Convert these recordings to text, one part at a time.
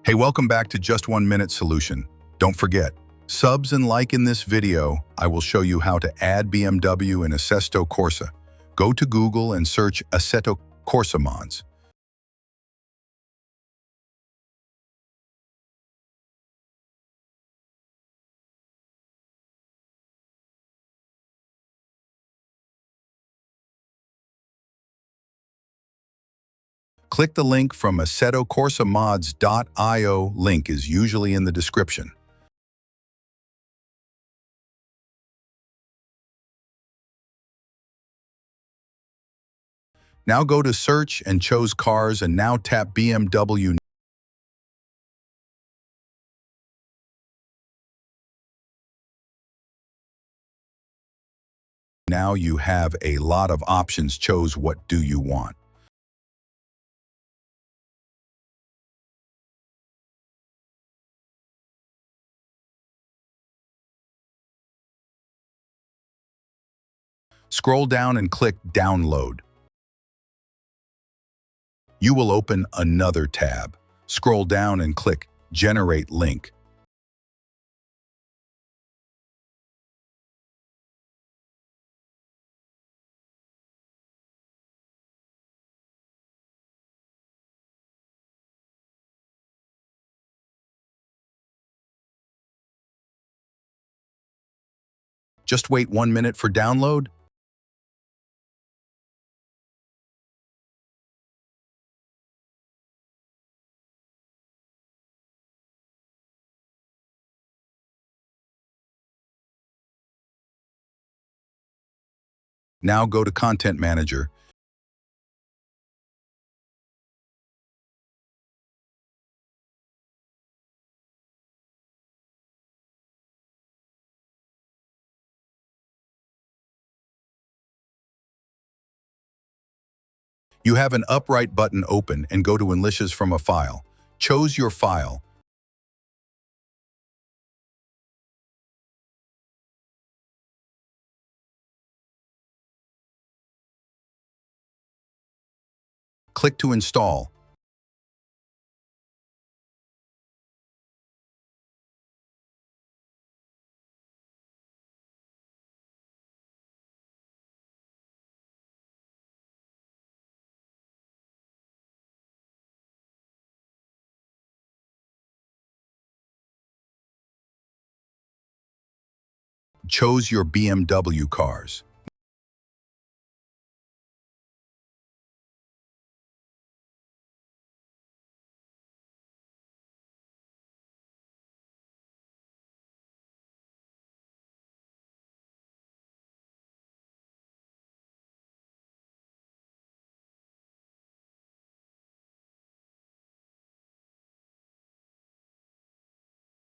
Hey, welcome back to Just 1 Minute Solution. Don't forget, subs and like in this video, I will show you how to add BMW in Assetto Corsa. Go to Google and search Assetto Corsa mods. Click the link from assettocorsamods.io. Link is usually in the description. Now go to search and choose cars and now tap BMW. Now you have a lot of options. Choose what do you want. Scroll down and click download. You will open another tab. Scroll down and click generate link. Just wait 1 minute for download. Now go to Content Manager. You have an upright button open and go to Unleashes from a file. Choose your file. Click to install. Choose your BMW cars.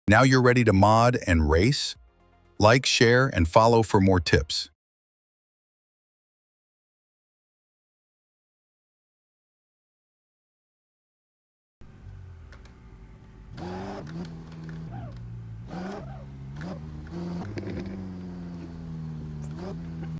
Now you're ready to mod and race. Like, share, and follow for more tips.